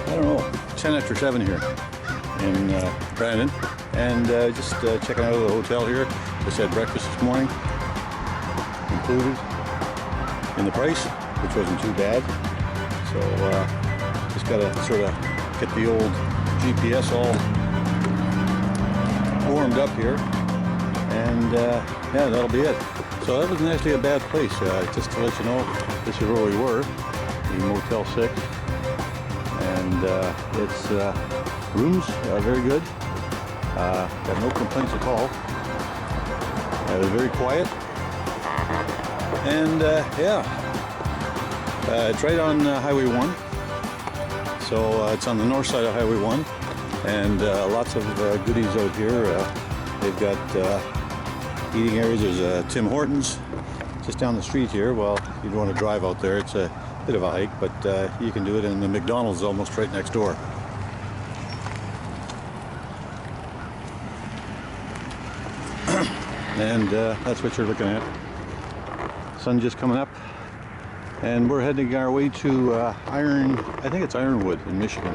I don't know, 10 after 7 here in Brandon, and just checking out the hotel here. Just had breakfast this morning, included in the price, which wasn't too bad. So just gotta sort of get the old GPS all warmed up here, and yeah, that'll be it. So that wasn't actually a bad place. Just to let you know, this is where we were, the Motel 6, and it's rooms are very good. Got no complaints at all. It was very quiet, and yeah, it's right on Highway 1. So it's on the north side of Highway 1, and lots of goodies out here. They've got eating areas. There's Tim Hortons just down the street here. Well, if you don't want to drive out there, it's a bit of a hike, but you can do it, and the McDonald's is almost right next door. And that's what you're looking at. Sun just coming up, and we're heading our way to I think it's Ironwood in Michigan,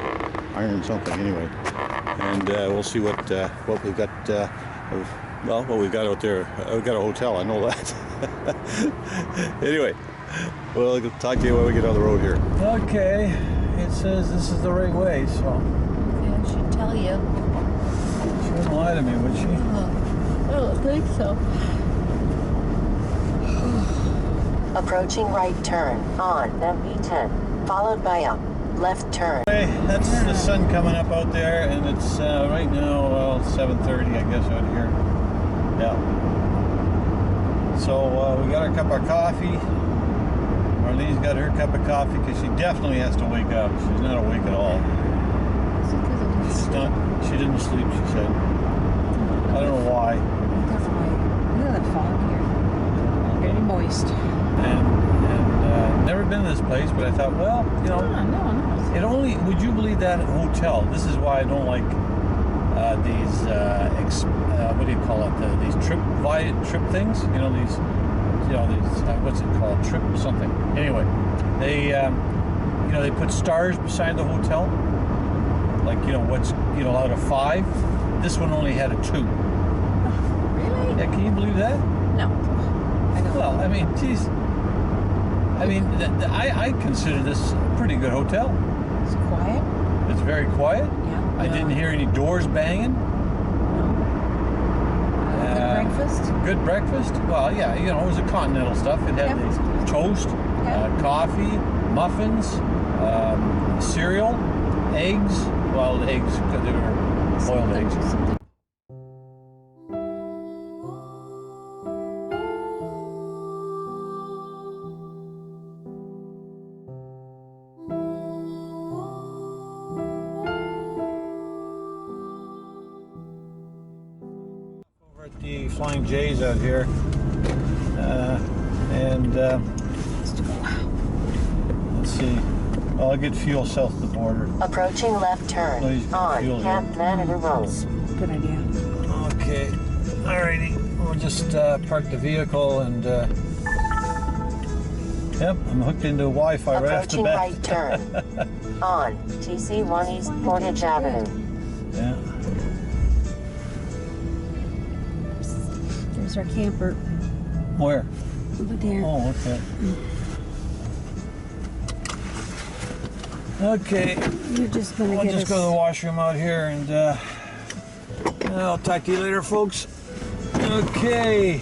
Iron something anyway. And we'll see what we've got. Well, what we've got out there. We've got a hotel, I know that. Anyway, we'll talk to you when we get on the road here. Okay, it says this is the right way, so. Yeah, I should tell you. She wouldn't lie to me, would she? I don't think so. Approaching right turn on MB10, followed by a left turn. Okay, that's the sun coming up out there, and it's right now, well, 7:30, I guess, out here. Yeah. So we got our cup of coffee. Marlene's got her cup of coffee because she definitely has to wake up. She's not awake at all. She's not. She didn't sleep, she said. I don't know why. Look at that fog here. Getting moist. And never been to this place, but I thought, well, you know, No. it only. Would you believe that hotel? This is why I don't like these. What do you call it? These trip things. You know these. You know these. What's it called? Trip something. Anyway, they you know, they put stars beside the hotel. Like, you know, what's, you know, out of 5. This one only had a 2. Really? Yeah, can you believe that? No. I don't. Well, I mean, geez. I mean, I consider this a pretty good hotel. It's quiet. It's very quiet. Yeah. I didn't hear any doors banging. Good breakfast. Good breakfast. Well, yeah, you know, it was a continental stuff. It had Yep. toast, Yep. coffee, muffins, cereal, eggs. Well, eggs, they were boiled eggs. Over at the Flying J's out here, and let's see. I'll get fuel south of the border. Approaching left turn Please, on fuel here. Camp Manager Road. Good idea. Okay, alrighty. We'll just park the vehicle and yep, I'm hooked into Wi-Fi right off the Approaching bat. right turn on TC1 East Portage Avenue. Yeah. There's our camper Where? over there. Oh, okay. Okay, You're just gonna I'll get just us. go to the washroom out here, and I'll talk to you later, folks. Okay,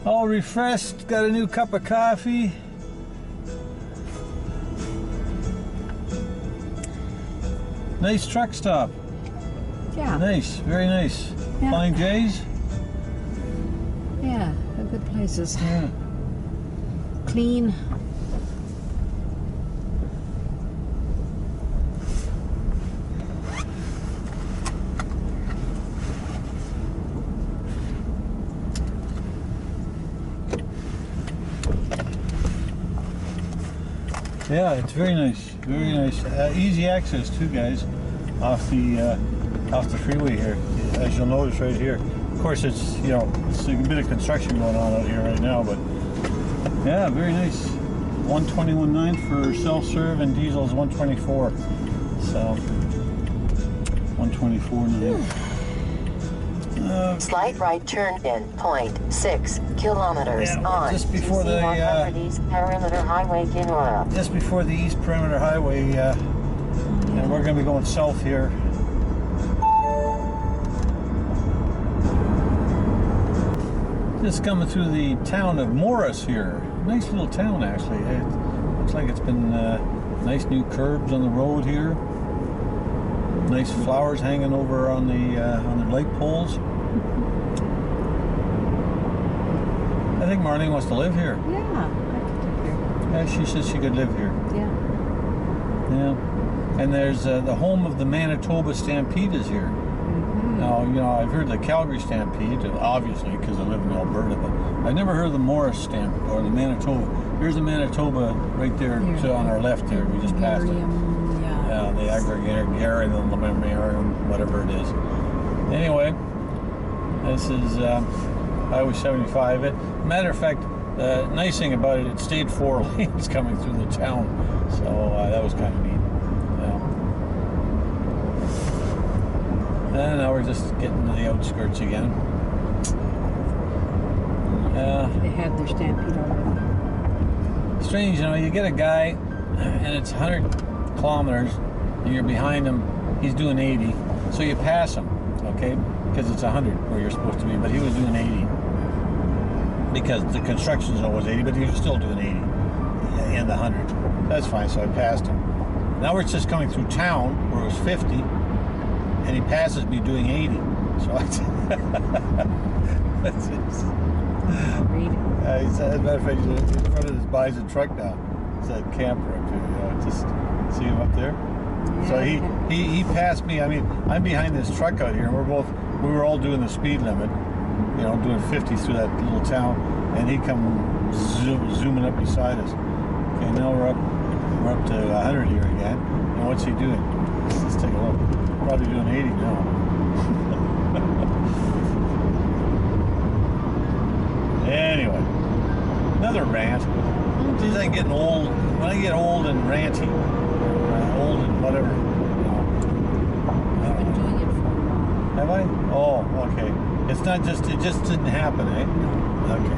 all refreshed, got a new cup of coffee. Nice truck stop. Yeah. Nice, very nice. Yeah. Flying J's. Yeah. They're good places. Yeah. Clean. Yeah, it's very nice, very nice. Easy access too, guys, off the freeway here. As you'll notice right here. Of course, it's, you know, it's a bit of construction going on out here right now, but yeah, very nice. 121.9 for self-serve, and diesel is 124. So 124.9. Slight right turn in 0.6 kilometers on just before the East Perimeter Highway Kinora. just before the East Perimeter Highway, and we're going to be going south here. Just coming through the town of Morris here. Nice little town, actually. It looks like it's been nice new curbs on the road here. Nice flowers hanging over on the light poles. I think Marlene wants to live here. Yeah, I could live here. Yeah, she says she could live here. Yeah. Yeah. And there's the home of the Manitoba Stampede is here. Now, you know, I've heard the Calgary Stampede, obviously, because I live in Alberta, but I've never heard of the Morris Stampede or the Manitoba. Here's the Manitoba right there on our left there. We just passed it. Yeah, the Niagara, whatever it is. Anyway, this is Highway 75. Matter of fact, the nice thing about it, it stayed 4 lanes coming through the town, so that was kind of neat. And now we're just getting to the outskirts again. They had their stampede already. Strange, you know, you get a guy and it's 100 kilometers and you're behind him, he's doing 80, so you pass him, okay? Because it's 100 where you're supposed to be, but he was doing 80. Because the construction zone was 80, but he was still doing 80 in the 100. That's fine, so I passed him. Now we're just coming through town where it was 50. And he passes me doing 80. So that's it. He said, as a matter of fact, he's in front of this bison truck now. It's that camper up there, you know, just see him up there. Yeah. So he passed me. I mean, I'm behind this truck out here, and we were all doing the speed limit, you know, doing 50 through that little town, and he come zooming up beside us. Okay, now we're up to 100 here again. And what's he doing? Let's take a look. Probably doing 80 now. Anyway, another rant. Geez, I'm getting old. When I get old and ranty, old and whatever. I've been doing it for a while. Have I? Oh, okay. It's not just, it just didn't happen, eh? Okay.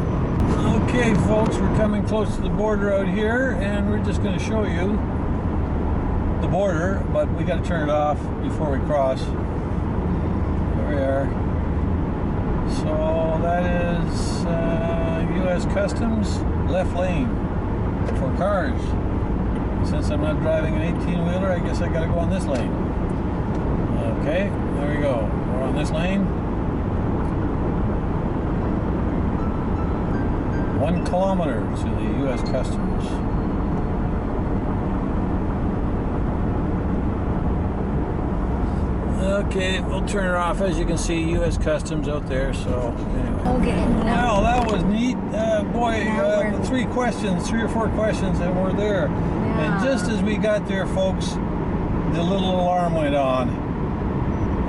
Okay, folks, we're coming close to the border out here, and we're just going to show you the border, but we got to turn it off before we cross. There we are. So that is U.S. Customs, left lane for cars. Since I'm not driving an 18-wheeler, I guess I got to go on this lane. Okay, there we go. We're on this lane. 1 kilometer to the U.S. Customs. Okay, we'll turn it off. As you can see, U.S. Customs out there. So anyway. Okay. Wow, that was neat. Boy, 3 or 4 questions, and we're there. Yeah. And just as we got there, folks, the little alarm went on,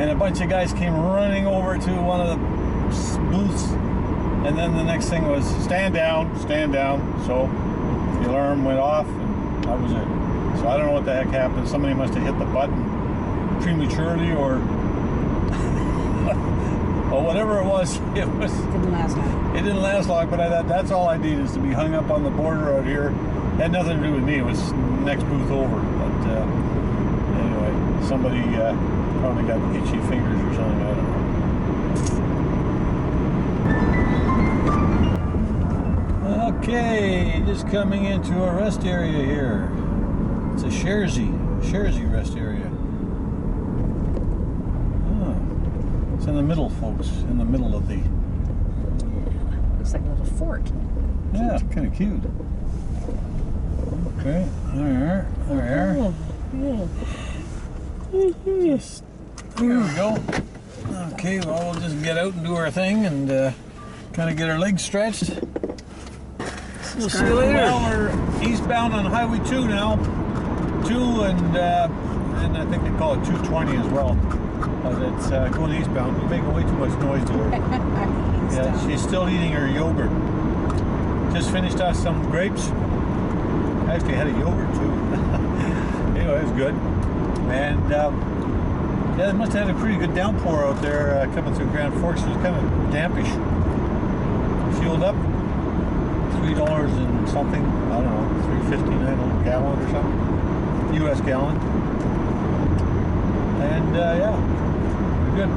and a bunch of guys came running over to one of the booths. And then the next thing was stand down, stand down. So the alarm went off, and that was it. So I don't know what the heck happened. Somebody must have hit the button prematurely, or or whatever it was. It didn't last long. It didn't last long, but I thought that's all I need is to be hung up on the border out here. It had nothing to do with me. It was next booth over. But anyway, somebody probably got itchy fingers or something. I don't know. Okay, just coming into a rest area here. It's a Shersey rest area. Oh, it's in the middle, folks. In the middle of the. Looks like a little fort. Yeah, kind of cute. Okay, there we are. Just there we go. Okay, well, we'll just get out and do our thing and kind of get our legs stretched. We'll see you later. Well, we're eastbound on Highway 2 now. 2 and I think they call it 220 as well. But it's going eastbound. We're making way too much noise to her. Yeah, she's still eating her yogurt. Just finished us some grapes. actually had a yogurt too. Anyway, it was good. And yeah, they must have had a pretty good downpour out there coming through Grand Forks. It was kind of dampish. Fueled up, $3 and something. I don't know, $3.59 a gallon or something, U.S. gallon. And yeah, good.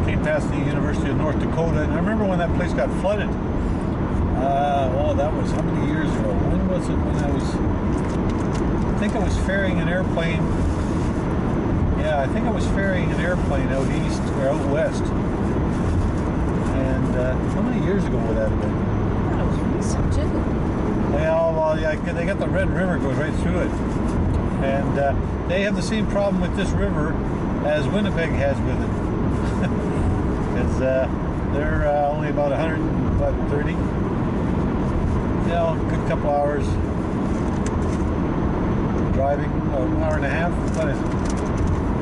Came past the University of North Dakota, and I remember when that place got flooded. Oh, that was how many years ago? When was it? When I think I was ferrying an airplane. Yeah, I think I was ferrying an airplane out east or out west. And how many years ago would that have been? That was recent too. Well, yeah, they got the Red River goes right through it, and they have the same problem with this river as Winnipeg has with it. Because they're only about 130. Yeah, a good couple hours driving, an hour and a half. What is it?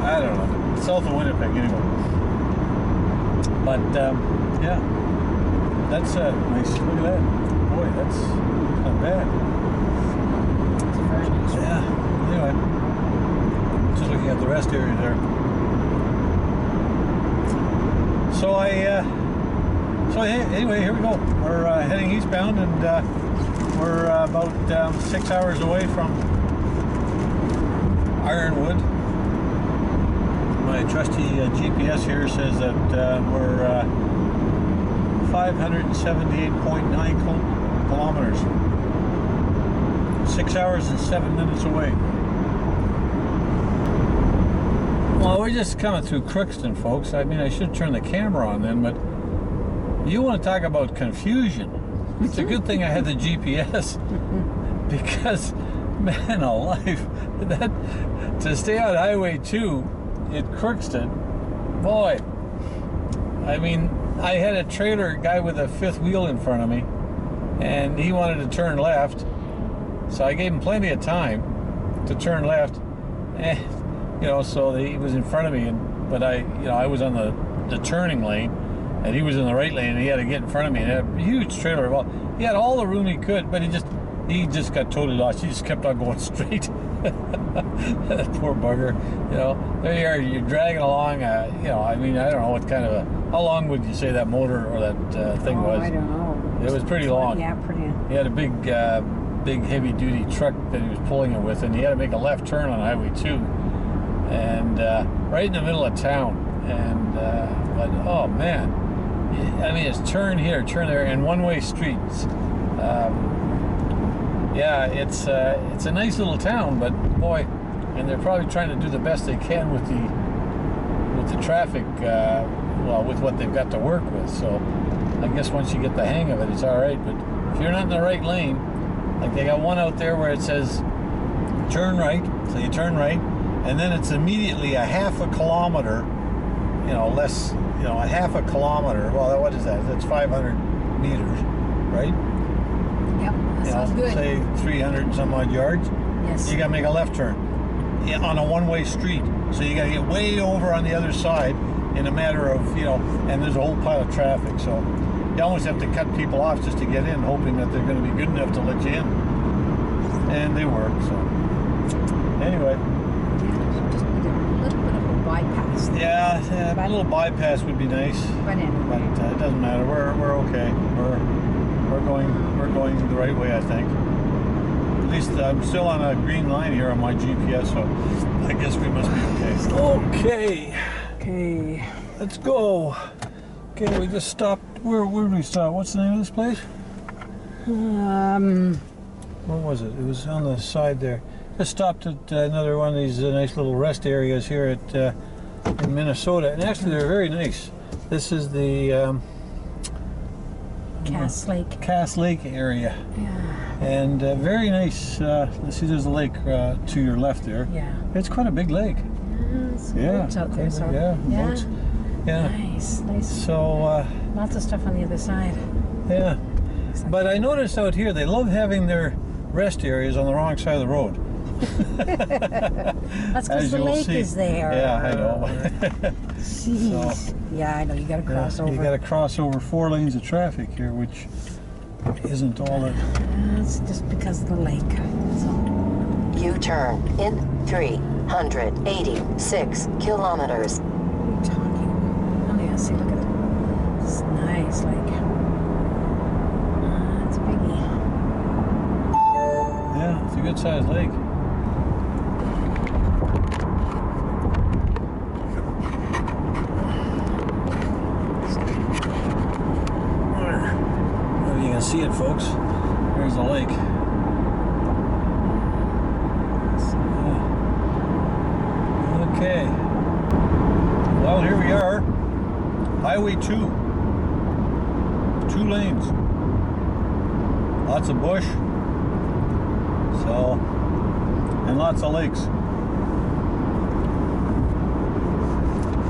I don't know. South of Winnipeg, anyway. But yeah, that's nice. Look at that. Boy, that's not bad. It's very nice. Yeah. Anyway, just looking at the rest area there. So anyway, here we go. We're heading eastbound, and we're about 6 hours away from Ironwood. My trusty GPS here says that we're 578.9 kilometers. 6 hours and 7 minutes away. Well, we're just coming through Crookston, folks. I mean, I should turn the camera on then, but you want to talk about confusion. It's a good thing I had the GPS, because, man alive, that to stay on Highway 2 at Crookston, boy, I mean, I had a trailer guy with a fifth wheel in front of me, and he wanted to turn left, so I gave him plenty of time to turn left. You know, so he was in front of me, but I was on the turning lane, and he was in the right lane, and he had to get in front of me. And he had a huge trailer. Well, he had all the room he could, but he just got totally lost. He just kept on going straight. That poor bugger. You know, there you are. You're dragging along. You know, I mean, I don't know what kind of how long would you say that motor or that thing was? I don't know. It was pretty long. Yeah, pretty. He had a big heavy-duty truck that he was pulling it with, and he had to make a left turn on Highway 2. And right in the middle of town, and but oh man, I mean, it's turn here, turn there, and one-way streets. Yeah, it's a nice little town, but boy, and they're probably trying to do the best they can with the traffic, well, with what they've got to work with. So I guess once you get the hang of it, it's all right. But if you're not in the right lane, like they got one out there where it says turn right, so you turn right. And then it's immediately a half a kilometer, less, a half a kilometer. Well, what is that? That's 500 meters, right? Yep, that sounds good. Say 300 and some odd yards. Yes. You got to make a left turn on a one-way street. So you got to get way over on the other side in a matter of, and there's a whole pile of traffic. So you almost have to cut people off just to get in, hoping that they're going to be good enough to let you in. And they were, so anyway. Bypass. Yeah, a little bypass would be nice. But anyway, But it doesn't matter. We're okay. We're going the right way, I think. At least I'm still on a green line here on my GPS, so I guess we must be okay. Okay. Let's go. Okay, we just stopped. Where did we stop? What's the name of this place? What was it? It was on the side there. Just stopped at another one of these nice little rest areas here at in Minnesota, and actually they're very nice. This is the Cass Lake. Cass Lake area. Yeah. And very nice. Let's see, there's a lake to your left there. Yeah. It's quite a big lake. Boats out there, so. Yeah, boats. Yeah. Nice. So. Lots of stuff on the other side. Yeah. But I noticed out here they love having their rest areas on the wrong side of the road. That's because the lake is there. Yeah, I know. Jeez. So, yeah, I know. You got to cross over. You got to cross over 4 lanes of traffic here, which isn't all that. It's just because of the lake. So. U-turn in 386 kilometers. What are you talking about? Oh yeah, see, look at it. It's nice lake. It's a biggie. Yeah, it's a good sized lake. You can see it, folks. There's the lake. Okay. Well, here we are. Highway 2. 2 lanes. Lots of bush. So, and lots of lakes.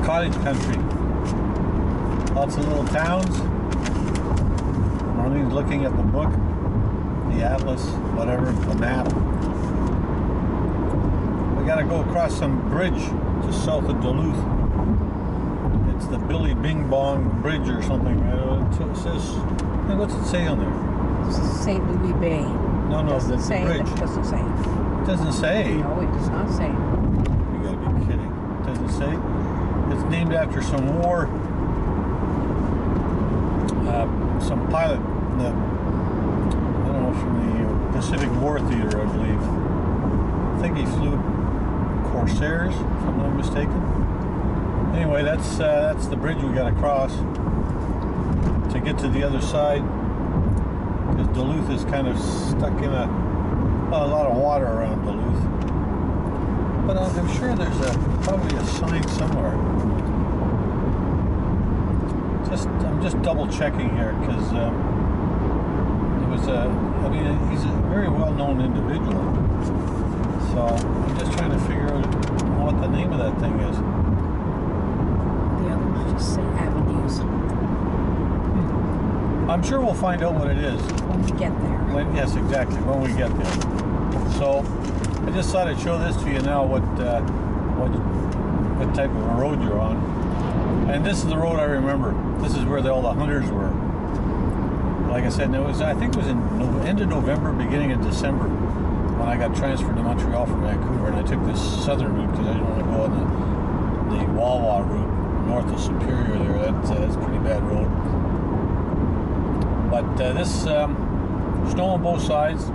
Cottage country. Lots of little towns. Marlene's looking at the book, the atlas, whatever, the map. We gotta go across some bridge just south of Duluth. It's the Billy Bing Bong Bridge or something. It says, hey, what's it say on there? This is St. Louis Bay. No, Doesn't the say, bridge. It doesn't say. It doesn't say. No, it does not say. You gotta be kidding. It doesn't say. It's named after some war, some pilot, I don't know, from the Pacific War Theater, I believe. I think he flew Corsairs, if I'm not mistaken. Anyway, that's the bridge we gotta cross to get to the other side, because Duluth is kind of stuck in a lot of water around Duluth. But I'm sure there's probably a sign somewhere. I'm just double checking here, because it was he's a very well-known individual. So I'm just trying to figure out what the name of that thing is. The others just say avenues. I'm sure we'll find out what it is. When we get there. Yes, exactly, when we get there. So I just thought I'd show this to you now, what type of a road you're on. And this is the road I remember. This is where all the hunters were. Like I said, I think it was in end of November, beginning of December, when I got transferred to Montreal from Vancouver, and I took this southern route because I didn't want to go on the Wawa route north of Superior there. That's a pretty bad road. But this snow on both sides,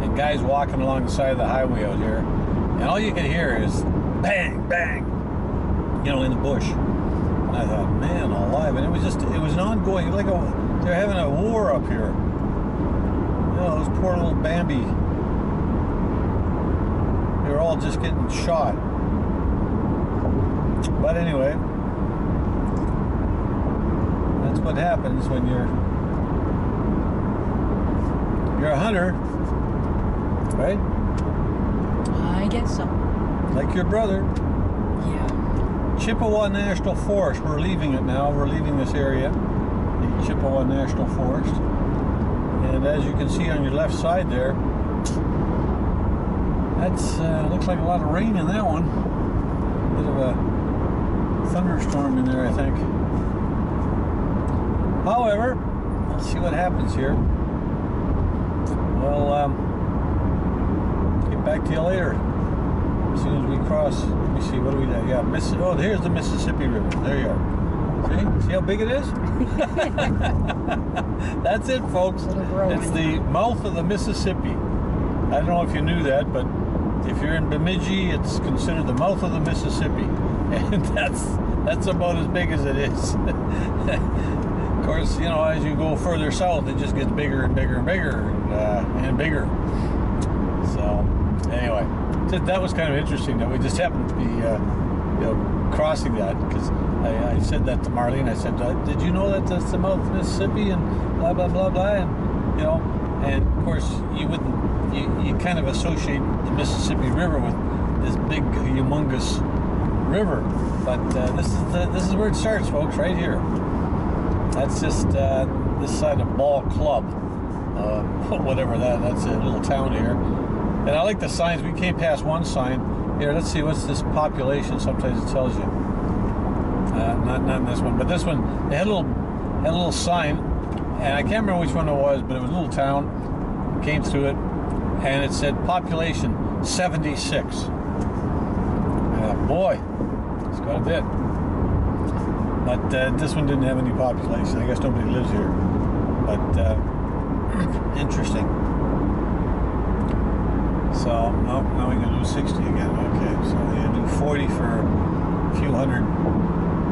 and guys walking along the side of the highway out here, and all you can hear is bang, bang, in the bush. And I thought, man alive, and it was an ongoing, they're having a war up here. Those poor little Bambi. They were all just getting shot. But anyway, that's what happens when you're a hunter, right? I guess so. Like your brother. Yeah. Chippewa National Forest. We're leaving it now. We're leaving this area, the Chippewa National Forest. And as you can see on your left side there, that's looks like a lot of rain in that one. Bit of a thunderstorm in there, I think. However, let's see what happens here. Well, get back to you later. As soon as we cross, let me see, what do we do? Yeah, oh, here's the Mississippi River. There you are. See how big it is? That's it, folks. It's the mouth of the Mississippi. I don't know if you knew that, but if you're in Bemidji, it's considered the mouth of the Mississippi. And that's about as big as it is. Of course, as you go further south, it just gets bigger and bigger and bigger and bigger. So, anyway, that was kind of interesting that we just happened to be, crossing that, because I said that to Marlene. I said, did you know that that's the mouth of Mississippi and blah, blah, blah, blah, and, and of course, you kind of associate the Mississippi River with this big, humongous river, but this is where it starts, folks, right here. That's just this side of Ball Club, whatever that's a little town here. And I like the signs. We came past one sign here. Let's see, what's this population? Sometimes it tells you. Not in this one, but this one. They had a little sign and I can't remember which one it was, but it was a little town. Came through it, and it said population 76. Boy, it's quite a bit. But this one didn't have any population. I guess nobody lives here. But interesting. So now we're gonna do 60 again. Okay, so we're gonna do 40 for a few hundred,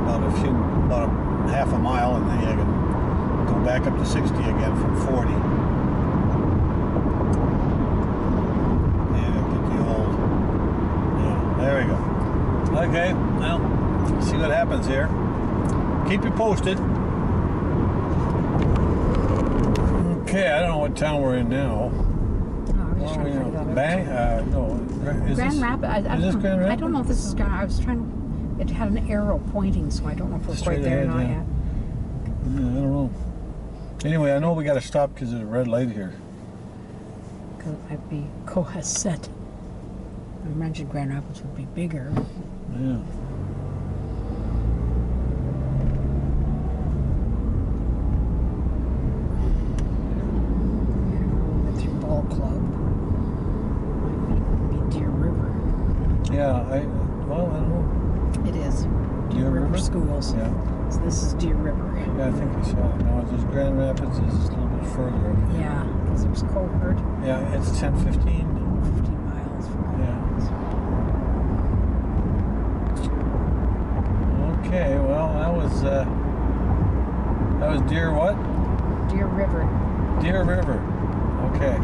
about a half a mile, and then you can go back up to 60 again from 40. And get the old. Yeah, there we go. Okay, well, see what happens here. Keep you posted. Okay, I don't know what town we're in now. I'm just trying to figure that out. No. Is Grand this, Rapids. Is this Grand Rapids? I don't know if this is Grand. I was trying. It had an arrow pointing, so I don't know if we're Straight quite there or ahead, not yeah. yet. Yeah, I don't know. Anyway, I know we got to stop because there's a red light here. Because it might be Cohasset. I imagine Grand Rapids would be bigger. Yeah. Ball Club. Might be Deer River. Yeah, I don't know. It is. Deer River? Schools. Yeah. So this is Deer River. Yeah, I think I saw it. Now, there's Grand Rapids is a little bit further. Yeah, because there's Cohort. Yeah, it's 10:15. 15 miles from Okay, well, that was Deer what? Deer River. Deer River. Okay.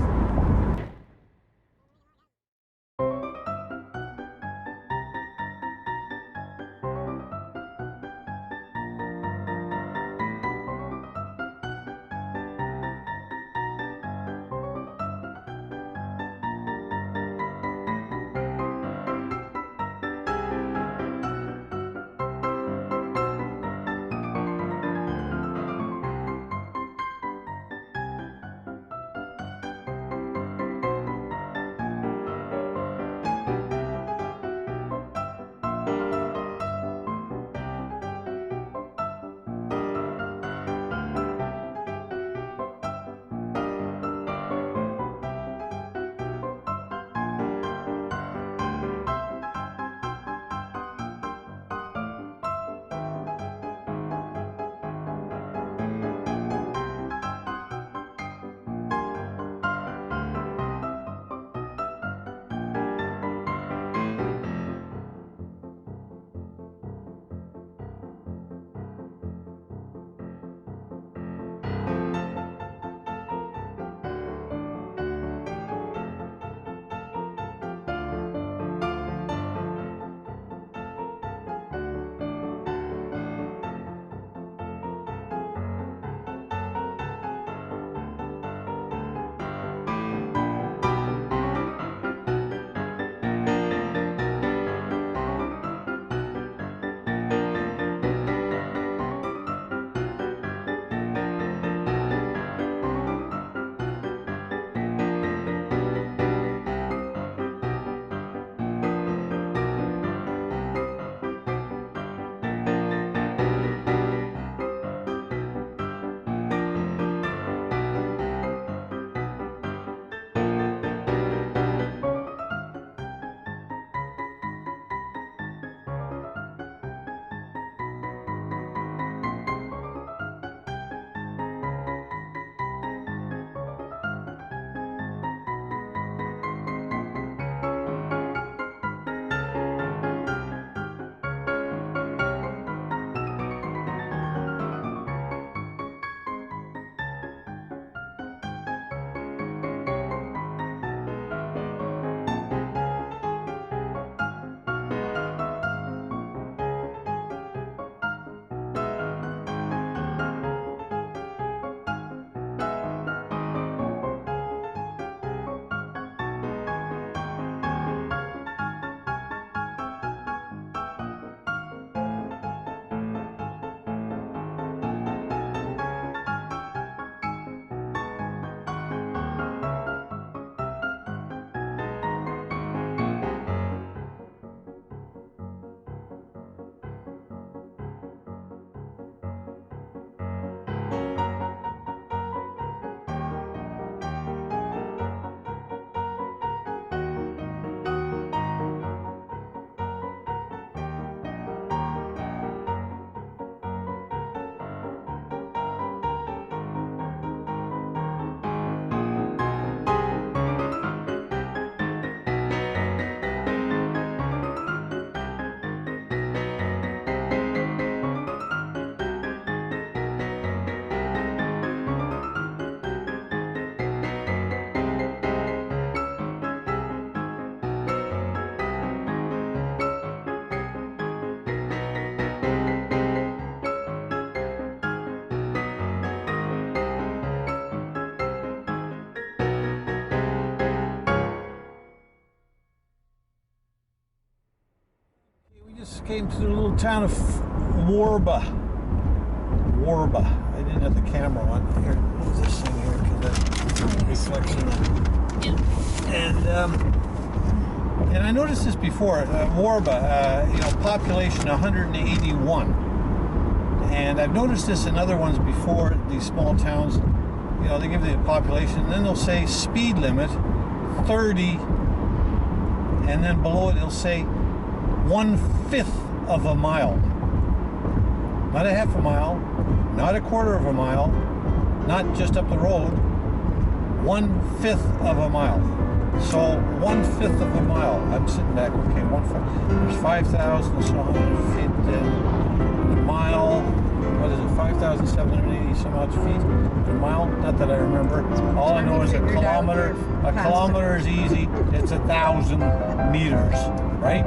came to the little town of Warba. I didn't have the camera on. Here, what was this thing here? Because that reflection. And I noticed this before. Warba, population 181. And I've noticed this in other ones before. These small towns, they give the population, and then they'll say speed limit 30, and then below it it'll say 1/5 of a mile. Not a half a mile, not a quarter of a mile, not just up the road, 1/5 of a mile. So 1/5 of a mile. I'm sitting back, okay, 1/5. There's 5,000 feet in a mile. What is it, 5,780 some odd feet a mile? Not that I remember. All I know is a kilometer. A kilometer is easy. It's 1,000 meters, right?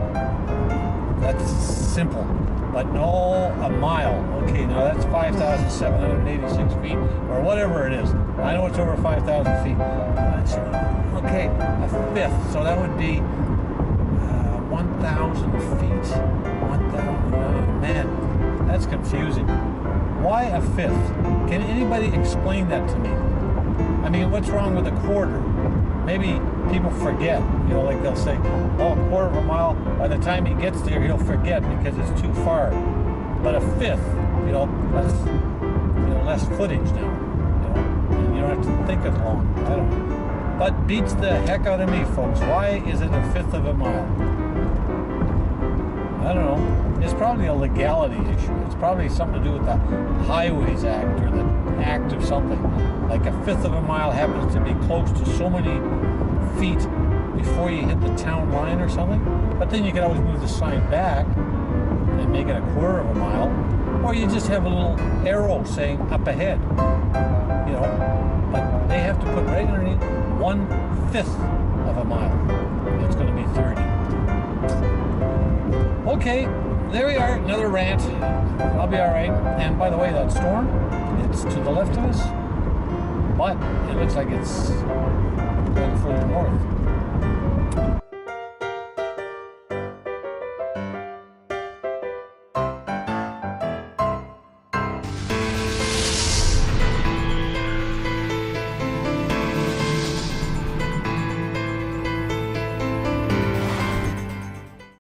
That's simple. But no, a mile. Okay, now that's 5,786 feet, or whatever it is. I know it's over 5,000 feet. Okay, a fifth. So that would be 1,000 feet. 1,000. Oh, man, that's confusing. Why a fifth? Can anybody explain that to me? I mean, what's wrong with a quarter? Maybe people forget, like they'll say, oh, a quarter of a mile, by the time he gets there, he'll forget because it's too far. But a fifth, that's, less footage now, and you don't have to think as long. I don't know. But beats the heck out of me, folks. Why is it a fifth of a mile? I don't know. It's probably a legality issue. It's probably something to do with the Highways Act or the act of something. Like a fifth of a mile happens to be close to so many feet before you hit the town line or something. But then you can always move the sign back and make it a quarter of a mile. Or you just have a little arrow saying up ahead. But they have to put right underneath 1/5 of a mile. It's going to be 30. Okay, there we are, another rant. I'll be all right. And by the way, that storm, it's to the left of us, but it looks like it's going further north.